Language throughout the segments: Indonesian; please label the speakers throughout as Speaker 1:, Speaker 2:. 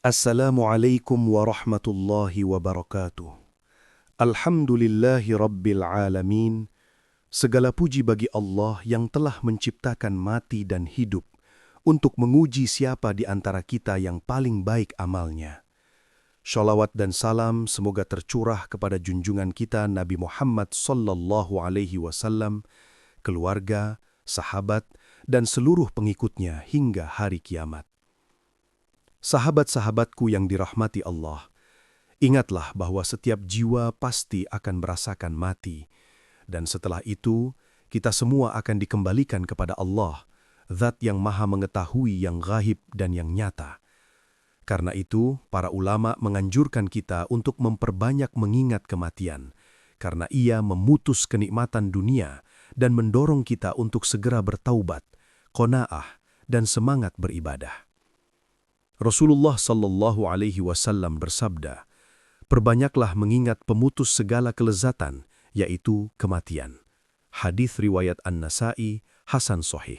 Speaker 1: Assalamualaikum warahmatullahi wabarakatuh. Alhamdulillahi rabbil alamin. Segala puji bagi Allah yang telah menciptakan mati dan hidup untuk menguji siapa di antara kita yang paling baik amalnya. Shalawat dan salam semoga tercurah kepada junjungan kita Nabi Muhammad sallallahu alaihi wasallam, keluarga, sahabat, dan seluruh pengikutnya hingga hari kiamat. Sahabat-sahabatku yang dirahmati Allah, ingatlah bahwa setiap jiwa pasti akan merasakan mati, dan setelah itu kita semua akan dikembalikan kepada Allah, Zat yang maha mengetahui yang gaib dan yang nyata. Karena itu, para ulama menganjurkan kita untuk memperbanyak mengingat kematian, karena ia memutus kenikmatan dunia dan mendorong kita untuk segera bertaubat, qanaah, dan semangat beribadah. Rasulullah sallallahu alaihi wasallam bersabda, "Perbanyaklah mengingat pemutus segala kelezatan, yaitu kematian." Hadis riwayat An-Nasa'i, Hasan Sahih.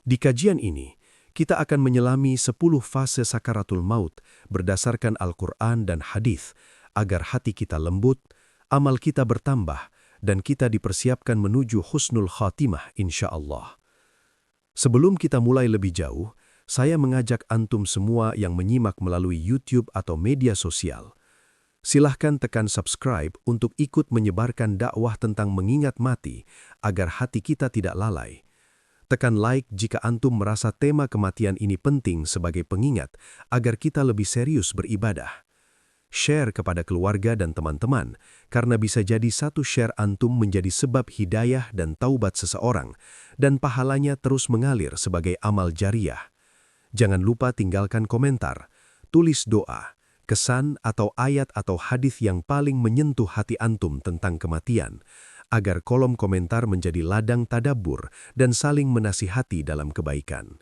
Speaker 1: Di kajian ini, kita akan menyelami 10 fase sakaratul maut berdasarkan Al-Quran dan hadis, agar hati kita lembut, amal kita bertambah, dan kita dipersiapkan menuju husnul khatimah insyaallah. Sebelum kita mulai lebih jauh, saya mengajak antum semua yang menyimak melalui YouTube atau media sosial. Silahkan tekan subscribe untuk ikut menyebarkan dakwah tentang mengingat mati agar hati kita tidak lalai. Tekan like jika antum merasa tema kematian ini penting sebagai pengingat agar kita lebih serius beribadah. Share kepada keluarga dan teman-teman, karena bisa jadi satu share antum menjadi sebab hidayah dan taubat seseorang, dan pahalanya terus mengalir sebagai amal jariah. Jangan lupa tinggalkan komentar, tulis doa, kesan atau ayat atau hadis yang paling menyentuh hati antum tentang kematian, agar kolom komentar menjadi ladang tadabbur dan saling menasihati dalam kebaikan.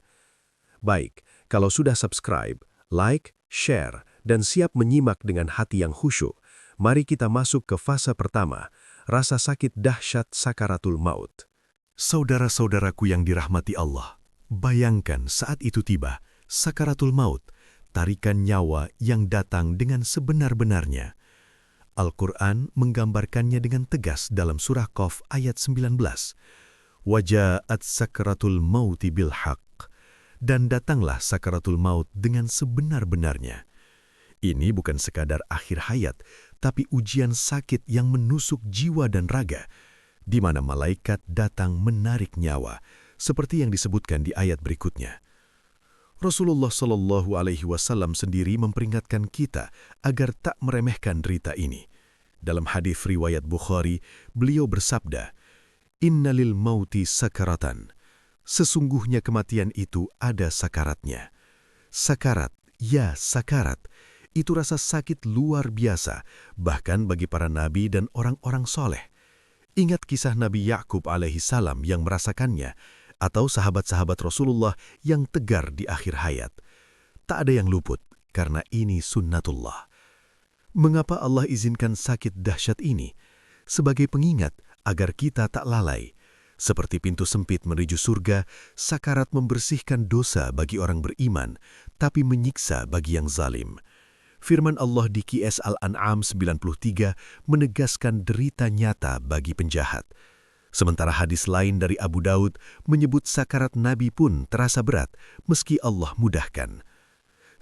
Speaker 1: Baik, kalau sudah subscribe, like, share, dan siap menyimak dengan hati yang khusyuk, mari kita masuk ke fase pertama, rasa sakit dahsyat sakaratul maut. Saudara-saudaraku yang dirahmati Allah, bayangkan saat itu tiba, sakaratul maut, tarikan nyawa yang datang dengan sebenar-benarnya. Al-Quran menggambarkannya dengan tegas dalam surah Qaf ayat 19. Waja'at sakaratul mauti bil haqq. Dan datanglah sakaratul maut dengan sebenar-benarnya. Ini bukan sekadar akhir hayat, tapi ujian sakit yang menusuk jiwa dan raga, di mana malaikat datang menarik nyawa, seperti yang disebutkan di ayat berikutnya. Rasulullah Shallallahu Alaihi Wasallam sendiri memperingatkan kita agar tak meremehkan derita ini. Dalam hadis riwayat Bukhari, beliau bersabda, "Innalil mauti sakaratan." Sesungguhnya kematian itu ada sakaratnya. Sakarat, ya sakarat, itu rasa sakit luar biasa, bahkan bagi para nabi dan orang-orang soleh. Ingat kisah Nabi Ya'qub alaihi salam yang merasakannya, atau sahabat-sahabat Rasulullah yang tegar di akhir hayat. Tak ada yang luput, karena ini sunnatullah. Mengapa Allah izinkan sakit dahsyat ini? Sebagai pengingat agar kita tak lalai. Seperti pintu sempit menuju surga, sakarat membersihkan dosa bagi orang beriman, tapi menyiksa bagi yang zalim. Firman Allah di QS Al-An'am 93 menegaskan derita nyata bagi penjahat. Sementara hadis lain dari Abu Daud menyebut sakarat Nabi pun terasa berat meski Allah mudahkan.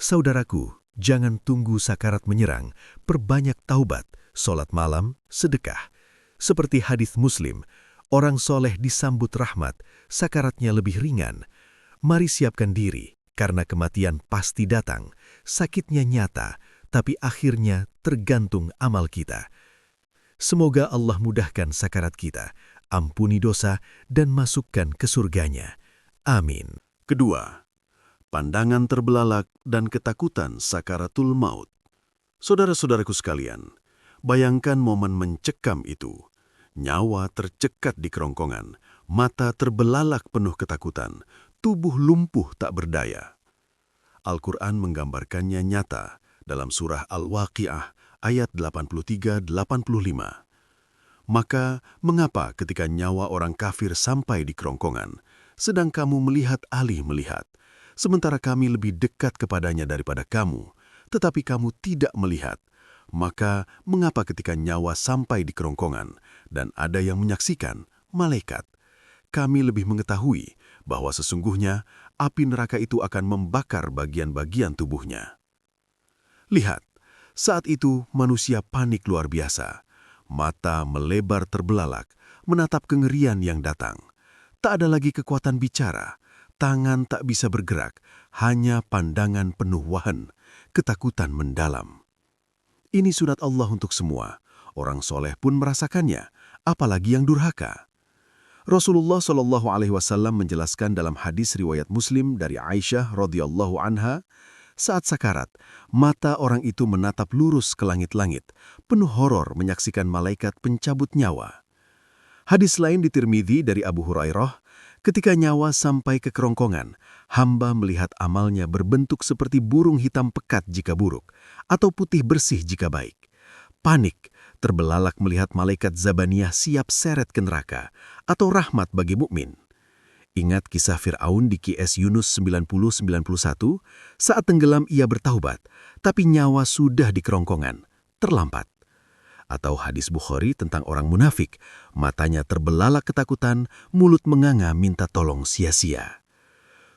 Speaker 1: Saudaraku, jangan tunggu sakarat menyerang, perbanyak taubat, sholat malam, sedekah. Seperti hadis Muslim, orang soleh disambut rahmat, sakaratnya lebih ringan. Mari siapkan diri, karena kematian pasti datang, sakitnya nyata, tapi akhirnya tergantung amal kita. Semoga Allah mudahkan sakarat kita, ampuni dosa, dan masukkan ke surganya. Amin.
Speaker 2: Kedua, pandangan terbelalak dan ketakutan sakaratul maut. Saudara-saudaraku sekalian, bayangkan momen mencekam itu. Nyawa tercekat di kerongkongan, mata terbelalak penuh ketakutan, tubuh lumpuh tak berdaya. Al-Quran menggambarkannya nyata dalam surah Al-Waqi'ah ayat 83-85. Maka, mengapa ketika nyawa orang kafir sampai di kerongkongan, sedang kamu melihat alih melihat, sementara kami lebih dekat kepadanya daripada kamu, tetapi kamu tidak melihat. Maka mengapa ketika nyawa sampai di kerongkongan dan ada yang menyaksikan, malaikat, kami lebih mengetahui bahwa sesungguhnya api neraka itu akan membakar bagian-bagian tubuhnya. Lihat, saat itu manusia panik luar biasa. Mata melebar terbelalak, menatap kengerian yang datang. Tak ada lagi kekuatan bicara, tangan tak bisa bergerak, hanya pandangan penuh wahan, ketakutan mendalam. Ini sunat Allah untuk semua. Orang soleh pun merasakannya, apalagi yang durhaka. Rasulullah SAW menjelaskan dalam hadis riwayat Muslim dari Aisyah radhiyallahu anha, saat sakarat, mata orang itu menatap lurus ke langit-langit, penuh horor menyaksikan malaikat pencabut nyawa. Hadis lain di Tirmidzi dari Abu Hurairah, ketika nyawa sampai ke kerongkongan, hamba melihat amalnya berbentuk seperti burung hitam pekat jika buruk, atau putih bersih jika baik. Panik, terbelalak melihat malaikat Zabaniyah siap seret ke neraka, atau rahmat bagi mukmin. Ingat kisah Fir'aun di QS Yunus 90-91, saat tenggelam ia bertaubat, tapi nyawa sudah di kerongkongan, terlambat. Atau hadis Bukhari tentang orang munafik, matanya terbelalak ketakutan, mulut menganga minta tolong sia-sia.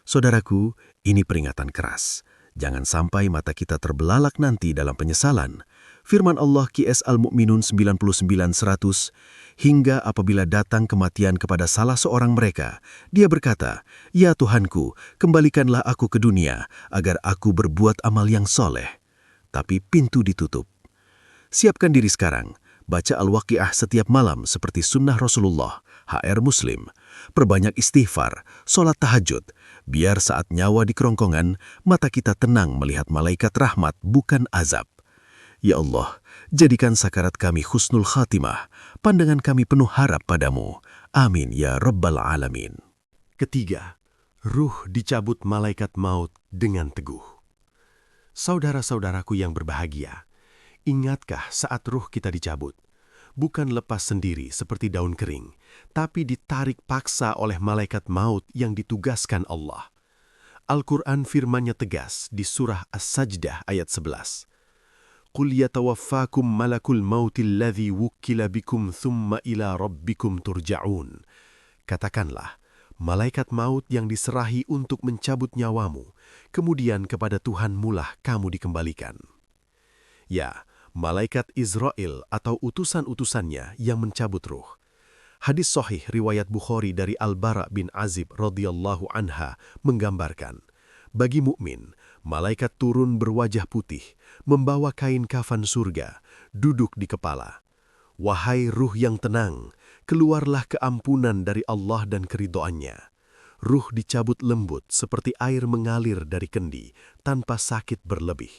Speaker 2: Saudaraku, ini peringatan keras. Jangan sampai mata kita terbelalak nanti dalam penyesalan. Firman Allah QS Al-Mu'minun 99-100, hingga apabila datang kematian kepada salah seorang mereka, dia berkata, "Ya Tuhanku, kembalikanlah aku ke dunia, agar aku berbuat amal yang soleh." Tapi pintu ditutup. Siapkan diri sekarang, baca Al-Waqi'ah setiap malam seperti sunnah Rasulullah, HR Muslim. Perbanyak istighfar, sholat tahajud, biar saat nyawa di kerongkongan, mata kita tenang melihat malaikat rahmat bukan azab. Ya Allah, jadikan sakarat kami husnul khatimah, pandangan kami penuh harap padamu. Amin ya Rabbal Alamin.
Speaker 1: Ketiga, ruh dicabut malaikat maut dengan teguh. Saudara-saudaraku yang berbahagia, ingatkah saat ruh kita dicabut? Bukan lepas sendiri seperti daun kering, tapi ditarik paksa oleh malaikat maut yang ditugaskan Allah. Al-Quran firman-Nya tegas di surah As-Sajdah ayat 11. Qul yatawaffakum malakul mautil ladzi wukkila bikum thumma ila rabbikum turja'un. Katakanlah, malaikat maut yang diserahi untuk mencabut nyawamu, kemudian kepada Tuhanmulah kamu dikembalikan. Ya, malaikat Israel atau utusan-utusannya yang mencabut ruh. Hadis sahih riwayat Bukhari dari Al-Bara bin Azib radhiyallahu anha menggambarkan, bagi mukmin, malaikat turun berwajah putih, membawa kain kafan surga, duduk di kepala. Wahai ruh yang tenang, keluarlah keampunan dari Allah dan keridhoannya. Ruh dicabut lembut seperti air mengalir dari kendi, tanpa sakit berlebih.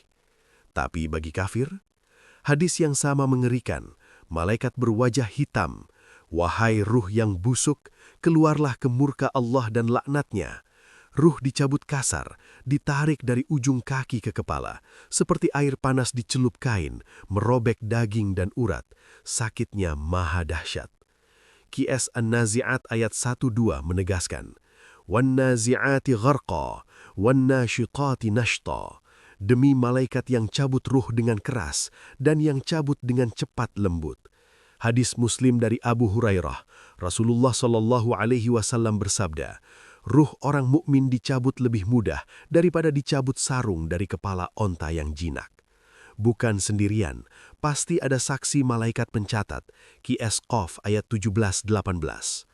Speaker 1: Tapi bagi kafir, hadis yang sama mengerikan, malaikat berwajah hitam. Wahai ruh yang busuk, keluarlah ke murka Allah dan laknatnya. Ruh dicabut kasar, ditarik dari ujung kaki ke kepala, seperti air panas dicelup kain, merobek daging dan urat. Sakitnya maha dahsyat. QS An-Nazi'at ayat 1-2 menegaskan, "Wan-nazi'ati gharqa, wan-nasyiqati nashta." Demi malaikat yang cabut ruh dengan keras dan yang cabut dengan cepat lembut. Hadis Muslim dari Abu Hurairah, Rasulullah SAW bersabda, ruh orang mukmin dicabut lebih mudah daripada dicabut sarung dari kepala onta yang jinak. Bukan sendirian, pasti ada saksi malaikat pencatat, QS Qaf ayat 17-18.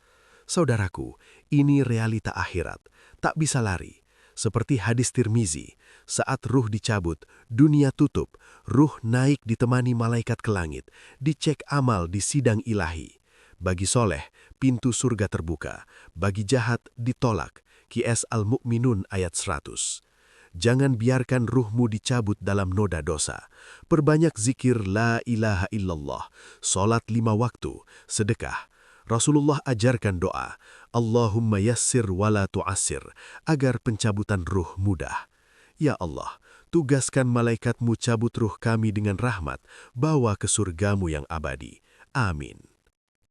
Speaker 1: Saudaraku, ini realita akhirat, tak bisa lari. Seperti hadis Tirmizi, saat ruh dicabut, dunia tutup, ruh naik ditemani malaikat ke langit, dicek amal di sidang ilahi. Bagi soleh, pintu surga terbuka, bagi jahat ditolak. QS Al-Mu'minun ayat 100. Jangan biarkan ruhmu dicabut dalam noda dosa. Perbanyak zikir la ilaha illallah, solat 5 waktu, sedekah. Rasulullah ajarkan doa, Allahumma yassir wala tu'assir, agar pencabutan ruh mudah. Ya Allah, tugaskan malaikatmu cabut ruh kami dengan rahmat, bawa ke surgamu yang abadi. Amin.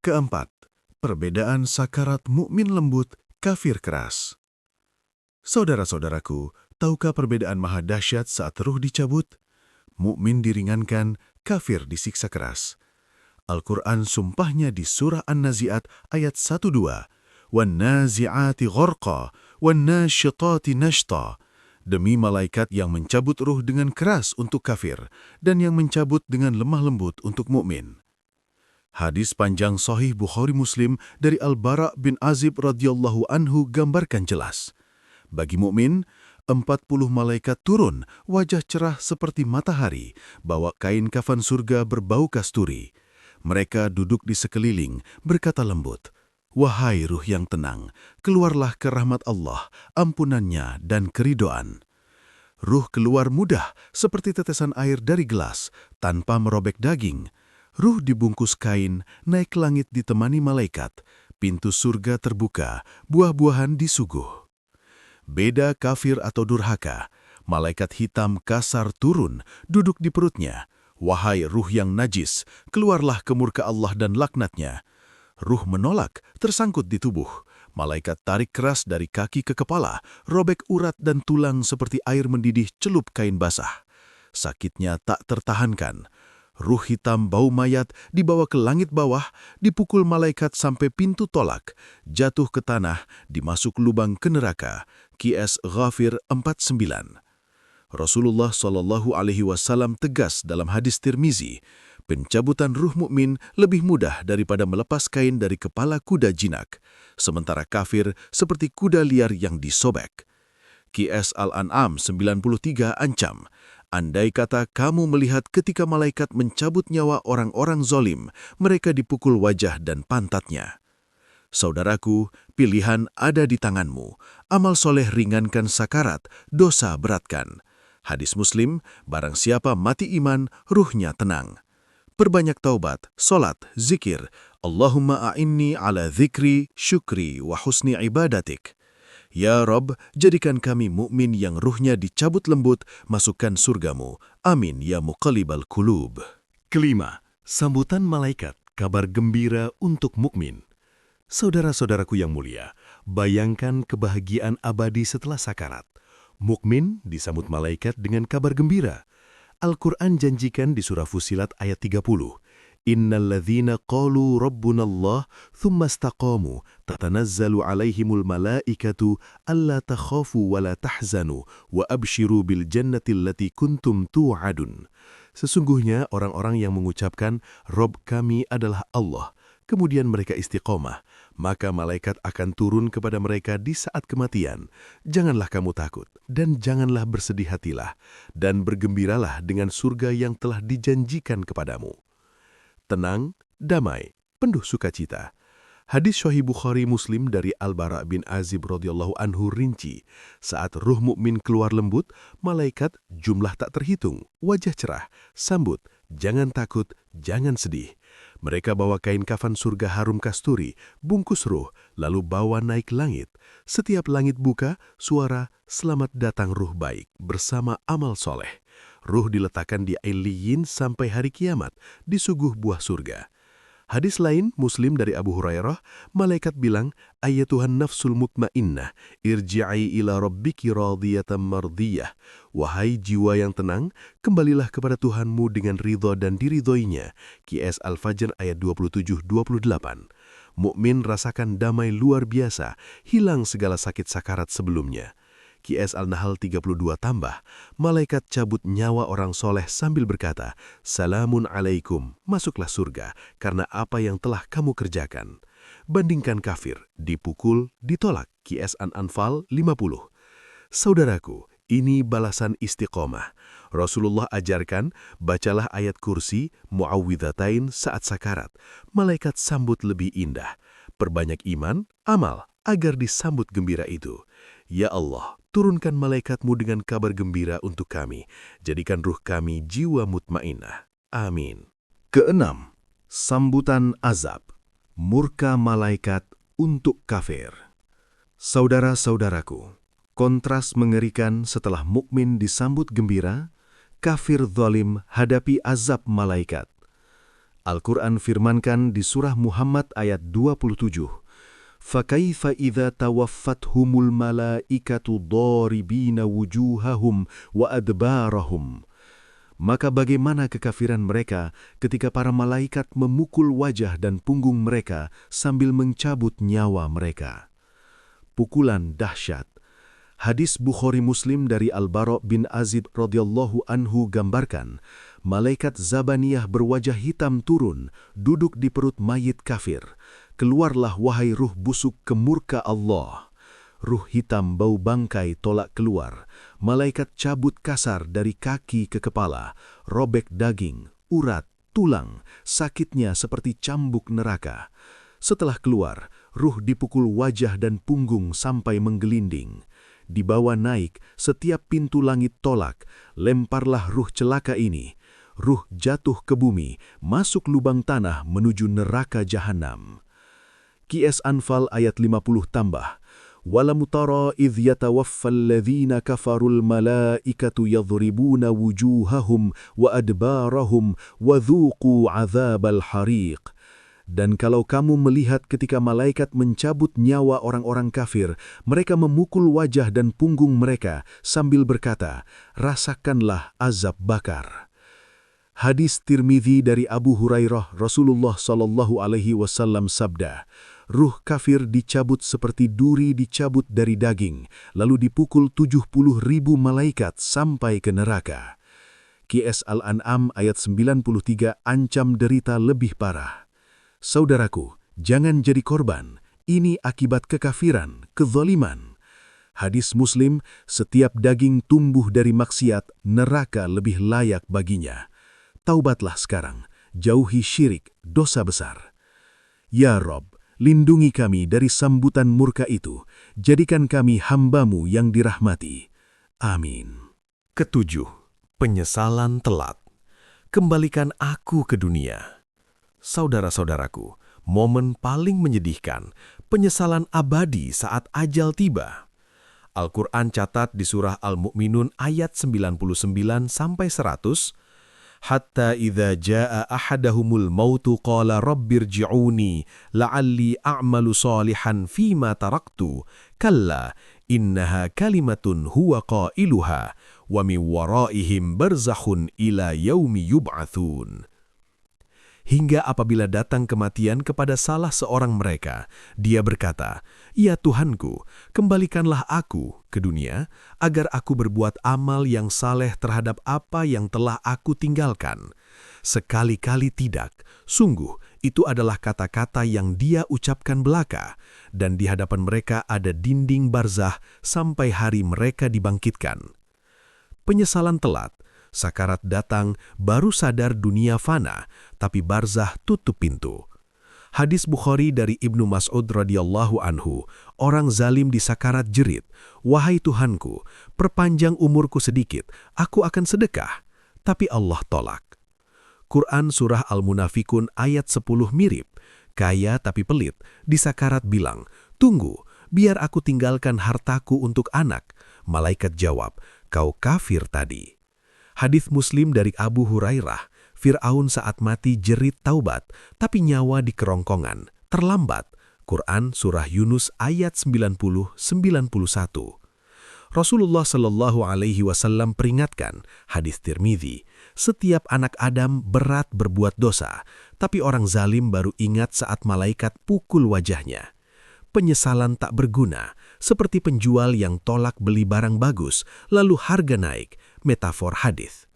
Speaker 2: Keempat, perbedaan sakarat mukmin lembut, kafir keras. Saudara-saudaraku, tahukah perbedaan maha dahsyat saat ruh dicabut? Mukmin diringankan, kafir disiksa keras. Al-Quran sumpahnya di surah An-Nazi'at ayat 1-2. وَالنَّازِعَاتِ غَرْقًا وَالنَّاشِطَاتِ نَشْطًا. Demi malaikat yang mencabut ruh dengan keras untuk kafir dan yang mencabut dengan lemah lembut untuk mukmin. Hadis panjang Sahih Bukhari Muslim dari Al-Bara bin Azib radhiyallahu anhu gambarkan jelas. Bagi mukmin, 40 malaikat turun, wajah cerah seperti matahari, bawa kain kafan surga berbau kasturi. Mereka duduk di sekeliling, berkata lembut, "Wahai ruh yang tenang, keluarlah ke rahmat Allah, ampunannya dan keridoan." Ruh keluar mudah, seperti tetesan air dari gelas, tanpa merobek daging. Ruh dibungkus kain, naik ke langit ditemani malaikat. Pintu surga terbuka, buah-buahan disuguh. Beda kafir atau durhaka, malaikat hitam kasar turun, duduk di perutnya. "Wahai ruh yang najis, keluarlah ke murka Allah dan laknatnya." Ruh menolak, tersangkut di tubuh. Malaikat tarik keras dari kaki ke kepala, robek urat dan tulang seperti air mendidih celup kain basah. Sakitnya tak tertahankan. Ruh hitam bau mayat dibawa ke langit bawah, dipukul malaikat sampai pintu tolak, jatuh ke tanah, dimasuk lubang ke neraka. Qs Ghafir 49. Rasulullah SAW tegas dalam hadis Tirmizi, pencabutan ruh mukmin lebih mudah daripada melepas kain dari kepala kuda jinak, sementara kafir seperti kuda liar yang disobek. Qs Al-An'am 93 ancam, andai kata kamu melihat ketika malaikat mencabut nyawa orang-orang zolim, mereka dipukul wajah dan pantatnya. Saudaraku, pilihan ada di tanganmu. Amal soleh ringankan sakarat, dosa beratkan. Hadis Muslim, barang siapa mati iman, ruhnya tenang. Perbanyak taubat, solat, zikir. Allahumma a'inni ala dzikri, syukri, wa husni ibadatik. Ya Rob, jadikan kami mukmin yang ruhnya dicabut lembut, masukkan surgamu. Amin ya muqallibal qulub.
Speaker 1: Kelima, sambutan malaikat, kabar gembira untuk mukmin. Saudara-saudaraku yang mulia, bayangkan kebahagiaan abadi setelah sakarat. Mukmin disambut malaikat dengan kabar gembira. Al-Quran janjikan di surah Fussilat ayat 30. Innal ladzina qalu rabbunallah thumma istaqamu tatanazzalu alaihimul malaikatu alla takhafu wa la tahzanu wa abshiru bil jannati allati kuntum tu'adun. Sesungguhnya orang-orang yang mengucapkan Rob kami adalah Allah, kemudian mereka istiqomah, maka malaikat akan turun kepada mereka di saat kematian. Janganlah kamu takut dan janganlah bersedih hatilah, dan bergembiralah dengan surga yang telah dijanjikan kepadamu. Tenang, damai, penuh sukacita. Hadis Sahih Bukhari Muslim dari Al-Bara bin Azib radhiyallahu anhu rinci, saat ruh mukmin keluar lembut, malaikat jumlah tak terhitung, wajah cerah, sambut, jangan takut, jangan sedih. Mereka bawa kain kafan surga harum kasturi, bungkus ruh, lalu bawa naik langit. Setiap langit buka, suara selamat datang ruh baik bersama amal soleh. Ruh diletakkan di Illiyin sampai hari kiamat, disuguh buah surga. Hadis lain Muslim dari Abu Hurairah, malaikat bilang, "Ayyatuhan nafsul mutmainnah, irji'i ila rabbiki radiyatan mardiyah." Wahai jiwa yang tenang, kembalilah kepada Tuhanmu dengan ridha dan diridhoinya. Qs Al-Fajr ayat 27-28. Mukmin rasakan damai luar biasa, hilang segala sakit sakarat sebelumnya. Qs Al-Nahl 32 tambah, malaikat cabut nyawa orang soleh sambil berkata, "Salamun alaikum, masuklah surga, karena apa yang telah kamu kerjakan." Bandingkan kafir, dipukul, ditolak. Qs An-Anfal 50. Saudaraku, ini balasan istiqomah. Rasulullah ajarkan, bacalah ayat kursi, muawwidzatain saat sakarat. Malaikat sambut lebih indah. Perbanyak iman, amal, agar disambut gembira itu. Ya Allah, turunkan malaikat-Mu dengan kabar gembira untuk kami. Jadikan ruh kami jiwa mutmainnah. Amin. Keenam, sambutan azab. Murka malaikat untuk kafir. Saudara-saudaraku, kontras mengerikan setelah mukmin disambut gembira, kafir zalim hadapi azab malaikat. Al-Quran firmankan di surah Muhammad ayat 27, فَكَيْفَ إِذَا تَوَفَّتْهُمُ الْمَلَائِكَةُ ضَارِبِينَ وُجُوهَهُمْ وَأَدْبَارَهُمْ. Maka bagaimana kekafiran mereka ketika para malaikat memukul wajah dan punggung mereka sambil mencabut nyawa mereka? Pukulan dahsyat. Hadis Bukhari Muslim dari Al-Bara' bin Azib radhiyallahu anhu gambarkan, malaikat Zabaniyah berwajah hitam turun, duduk di perut mayit kafir. Keluarlah wahai ruh busuk kemurka Allah. Ruh hitam bau bangkai tolak keluar. Malaikat cabut kasar dari kaki ke kepala, robek daging, urat, tulang, sakitnya seperti cambuk neraka. Setelah keluar, ruh dipukul wajah dan punggung sampai menggelinding. Dibawa naik, setiap pintu langit tolak, lemparlah ruh celaka ini. Ruh jatuh ke bumi, masuk lubang tanah menuju neraka jahanam. Qiyas Anfal ayat 50 tambah. وَلَمْ تَرَى إِذْ يَتَوَفَّى الَّذِينَ كَفَرُوا الْمَلَائِكَةُ يَضْرِبُونَ وُجُوهَهُمْ وَأَدْبَارَهُمْ وَذُوقُوا عَذَابَ الْحَرِيقِ. Dan kalau kamu melihat ketika malaikat mencabut nyawa orang-orang kafir, mereka memukul wajah dan punggung mereka sambil berkata, rasakanlah azab bakar. Hadis Tirmidzi dari Abu Hurairah, Rasulullah SAW sabda, ruh kafir dicabut seperti duri dicabut dari daging, lalu dipukul 70.000 malaikat sampai ke neraka. Qiyas Al-An'am ayat 93 ancam derita lebih parah. Saudaraku, jangan jadi korban. Ini akibat kekafiran, kezaliman. Hadis Muslim, setiap daging tumbuh dari maksiat, neraka lebih layak baginya. Taubatlah sekarang, jauhi syirik, dosa besar. Ya Rob, lindungi kami dari sambutan murka itu. Jadikan kami hamba-Mu yang dirahmati. Amin.
Speaker 2: Ketujuh, penyesalan telat. Kembalikan aku ke dunia. Saudara-saudaraku, momen paling menyedihkan, penyesalan abadi saat ajal tiba. Al-Quran catat di surah Al-Mu'minun ayat 99-100, Hatta idza jaa ahadahumul mautu qala rabbirji'uni la'alli a'malu salihan fima taraktu, kalla innaha kalimatun huwa qailuha wa min waraihim barzakhun ila yaumi yub'atsun. Hingga apabila datang kematian kepada salah seorang mereka, dia berkata, "Ya Tuhanku, kembalikanlah aku ke dunia, agar aku berbuat amal yang saleh terhadap apa yang telah aku tinggalkan." Sekali-kali tidak, sungguh itu adalah kata-kata yang dia ucapkan belaka, dan di hadapan mereka ada dinding barzah sampai hari mereka dibangkitkan. Penyesalan telat. Sakarat datang, baru sadar dunia fana, tapi barzah tutup pintu. Hadis Bukhari dari Ibnu Mas'ud radhiyallahu anhu, orang zalim di sakarat jerit, "Wahai Tuhanku, perpanjang umurku sedikit, aku akan sedekah." Tapi Allah tolak. Quran Surah Al-Munafikun ayat 10 mirip, kaya tapi pelit, di sakarat bilang, "Tunggu, biar aku tinggalkan hartaku untuk anak." Malaikat jawab, "Kau kafir tadi." Hadis Muslim dari Abu Hurairah, Fir'aun saat mati jerit taubat, tapi nyawa di kerongkongan, terlambat. Quran Surah Yunus ayat 90-91. Rasulullah SAW peringatkan, hadis Tirmidzi, setiap anak Adam berat berbuat dosa, tapi orang zalim baru ingat saat malaikat pukul wajahnya. Penyesalan tak berguna, seperti penjual yang tolak beli barang bagus, lalu harga naik, metafor hadis.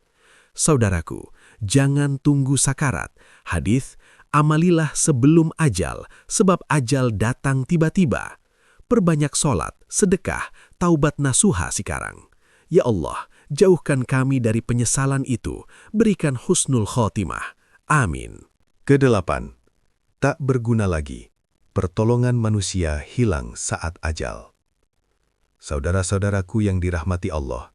Speaker 2: Saudaraku, jangan tunggu sakarat. Hadis, amalilah sebelum ajal, sebab ajal datang tiba-tiba. Perbanyak sholat, sedekah, taubat nasuha sekarang. Ya Allah, jauhkan kami dari penyesalan itu, berikan husnul khotimah. Amin.
Speaker 1: Kedelapan, tak berguna lagi. Pertolongan manusia hilang saat ajal. Saudara-saudaraku yang dirahmati Allah,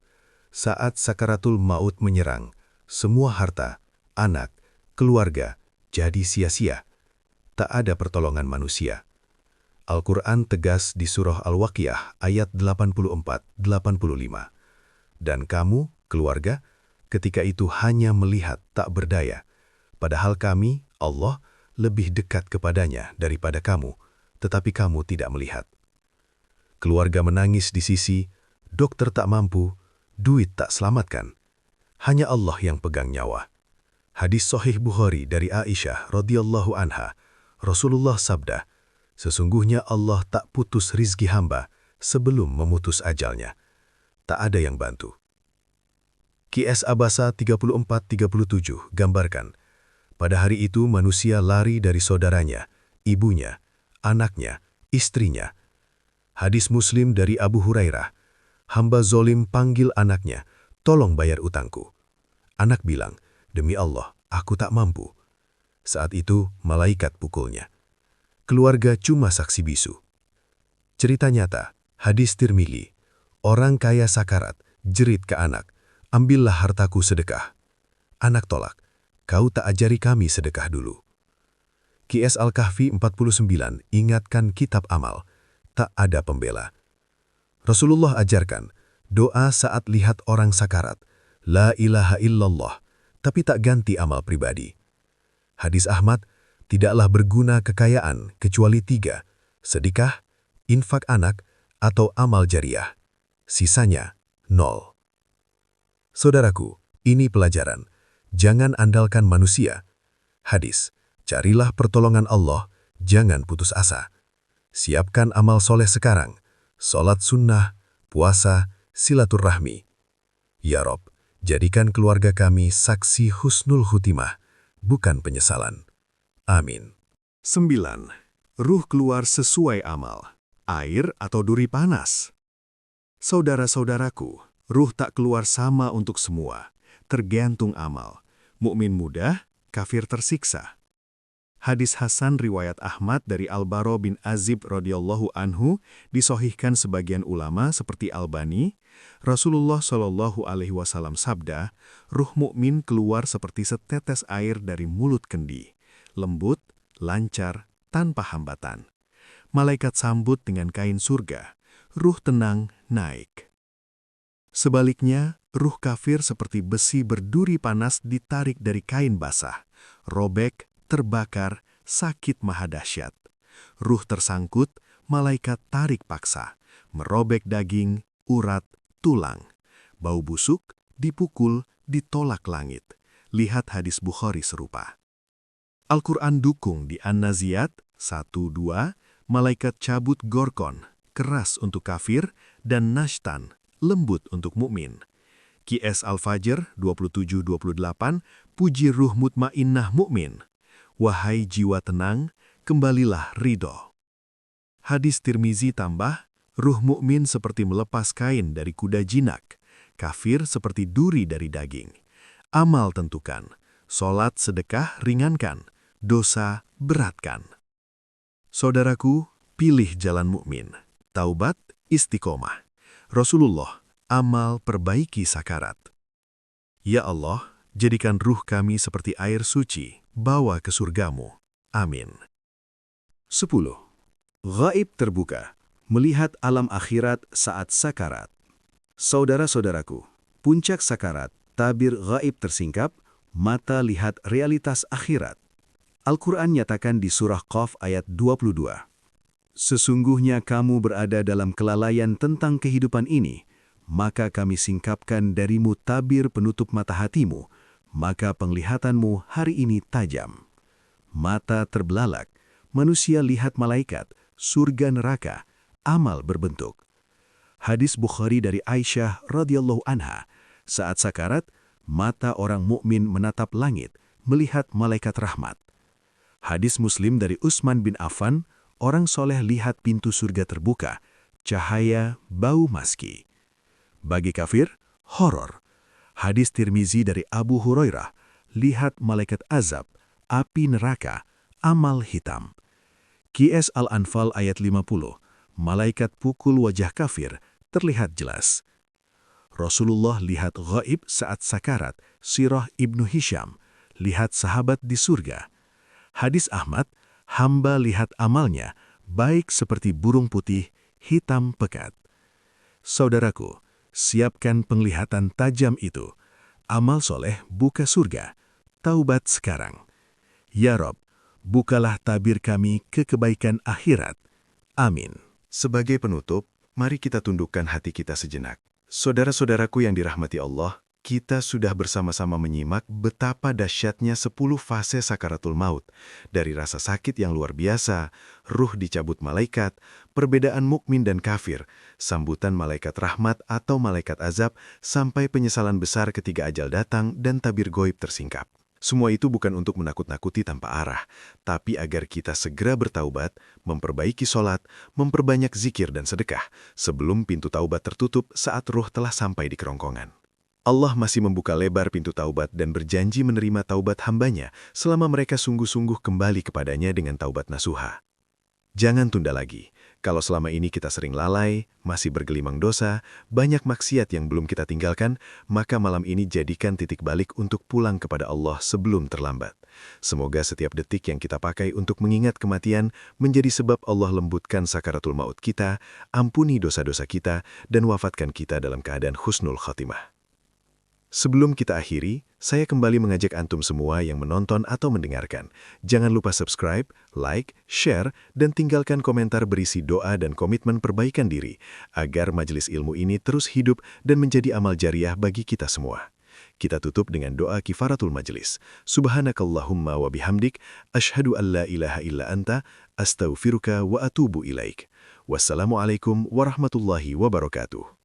Speaker 1: saat sakaratul maut menyerang, semua harta, anak, keluarga jadi sia-sia. Tak ada pertolongan manusia. Al-Quran tegas di surah Al-Waqiah ayat 84-85. Dan kamu, keluarga, ketika itu hanya melihat tak berdaya. Padahal kami, Allah, lebih dekat kepadanya daripada kamu. tetapi kamu tidak melihat. Keluarga menangis di sisi, dokter tak mampu, duit tak selamatkan. Hanya Allah yang pegang nyawa. Hadis Sahih Bukhari dari Aisyah radhiyallahu anha, Rasulullah sabda, sesungguhnya Allah tak putus rizki hamba sebelum memutus ajalnya. Tak ada yang bantu. Qiyas Abasa 34-37 gambarkan, pada hari itu manusia lari dari saudaranya, ibunya, anaknya, istrinya. Hadis Muslim dari Abu Hurairah, hamba zolim panggil anaknya, tolong bayar utangku. Anak bilang, demi Allah, aku tak mampu. Saat itu, malaikat pukulnya. Keluarga cuma saksi bisu. Cerita nyata, hadis Tirmizi, orang kaya sakarat, jerit ke anak, ambillah hartaku sedekah. Anak tolak, kau tak ajari kami sedekah dulu. Qiyas Al-Kahfi 49 ingatkan kitab amal, tak ada pembela. Rasulullah ajarkan, doa saat lihat orang sakarat, la ilaha illallah, tapi tak ganti amal pribadi. Hadis Ahmad, tidaklah berguna kekayaan kecuali 3, sedekah, infak anak, atau amal jariah. Sisanya, 0. Saudaraku, ini pelajaran. Jangan andalkan manusia. Hadis, carilah pertolongan Allah, jangan putus asa. Siapkan amal soleh sekarang, sholat sunnah, puasa, silaturahmi. Ya Rob, jadikan keluarga kami saksi husnul khutimah, bukan penyesalan. Amin.
Speaker 2: 9. Ruh keluar sesuai amal, air atau duri panas. Saudara-saudaraku, ruh tak keluar sama untuk semua, tergantung amal. Mukmin mudah, kafir tersiksa. Hadis Hasan riwayat Ahmad dari Al-Bara bin Azib radhiyallahu anhu disahihkan sebagian ulama seperti Albani. Rasulullah Shallallahu alaihi wasallam sabda, ruh mukmin keluar seperti setetes air dari mulut kendi, lembut, lancar, tanpa hambatan. Malaikat sambut dengan kain surga, ruh tenang naik. Sebaliknya, ruh kafir seperti besi berduri panas ditarik dari kain basah, robek, terbakar, sakit maha dahsyat. Ruh tersangkut, malaikat tarik paksa, merobek daging, urat, tulang. Bau busuk, dipukul, ditolak langit. Lihat hadis Bukhari serupa. Al-Quran dukung di An-Naziyat 1-2, malaikat cabut gorkon, keras untuk kafir, dan nashtan, lembut untuk mukmin. Qiyas Al-Fajr 27-28, puji ruh mutmainnah mukmin. Wahai jiwa tenang, kembalilah ridho. Hadis Tirmizi tambah, ruh mukmin seperti melepas kain dari kuda jinak, kafir seperti duri dari daging. Amal tentukan, sholat sedekah ringankan, dosa beratkan. Saudaraku, pilih jalan mukmin, taubat istiqomah. Rasulullah, amal perbaiki sakarat. Ya Allah, jadikan ruh kami seperti air suci, bawa ke surgamu. Amin. 10. Ghaib terbuka, melihat alam akhirat saat sakarat. Saudara-saudaraku, puncak sakarat, tabir ghaib tersingkap, mata lihat realitas akhirat. Al-Quran nyatakan di surah Qaf ayat 22. Sesungguhnya kamu berada dalam kelalaian tentang kehidupan ini, maka kami singkapkan darimu tabir penutup mata hatimu, maka penglihatanmu hari ini tajam. Mata terbelalak, manusia lihat malaikat, surga neraka, amal berbentuk. Hadis Bukhari dari Aisyah radhiyallahu anha, saat sakarat, mata orang mukmin menatap langit, melihat malaikat rahmat. Hadis Muslim dari Utsman bin Affan, orang soleh lihat pintu surga terbuka, cahaya, bau maski. Bagi kafir, horor. Hadis Tirmizi dari Abu Hurairah, lihat malaikat azab, api neraka, amal hitam. Qiyas Al-Anfal ayat 50, malaikat pukul wajah kafir, terlihat jelas. Rasulullah lihat ghaib saat sakarat, Sirah Ibnu Hisham, lihat sahabat di surga. Hadis Ahmad, hamba lihat amalnya, baik seperti burung putih, hitam pekat. Saudaraku, siapkan penglihatan tajam itu. Amal soleh buka surga. Taubat sekarang. Ya Rob, bukalah tabir kami ke kebaikan akhirat. Amin. Sebagai penutup, mari kita tundukkan hati kita sejenak. Saudara-saudaraku yang dirahmati Allah, kita sudah bersama-sama menyimak betapa dahsyatnya 10 fase sakaratul maut. Dari rasa sakit yang luar biasa, ruh dicabut malaikat, perbedaan mukmin dan kafir, sambutan malaikat rahmat atau malaikat azab, sampai penyesalan besar ketika ajal datang dan tabir goib tersingkap. Semua itu bukan untuk menakut-nakuti tanpa arah, tapi agar kita segera bertaubat, memperbaiki sholat, memperbanyak zikir dan sedekah, sebelum pintu taubat tertutup saat ruh telah sampai di kerongkongan. Allah masih membuka lebar pintu taubat dan berjanji menerima taubat hambanya selama mereka sungguh-sungguh kembali kepadanya dengan taubat nasuha. Jangan tunda lagi. Kalau selama ini kita sering lalai, masih bergelimang dosa, banyak maksiat yang belum kita tinggalkan, maka malam ini jadikan titik balik untuk pulang kepada Allah sebelum terlambat. Semoga setiap detik yang kita pakai untuk mengingat kematian menjadi sebab Allah lembutkan sakaratul maut kita, ampuni dosa-dosa kita, dan wafatkan kita dalam keadaan husnul khatimah. Sebelum kita akhiri, saya kembali mengajak antum semua yang menonton atau mendengarkan. Jangan lupa subscribe, like, share, dan tinggalkan komentar berisi doa dan komitmen perbaikan diri, agar majelis ilmu ini terus hidup dan menjadi amal jariah bagi kita semua. Kita tutup dengan doa kifaratul majelis. Subhanakallahumma wa bihamdik, asyhadu an la ilaha illa anta, astaghfiruka wa atubu ilaik. Wassalamualaikum warahmatullahi wabarakatuh.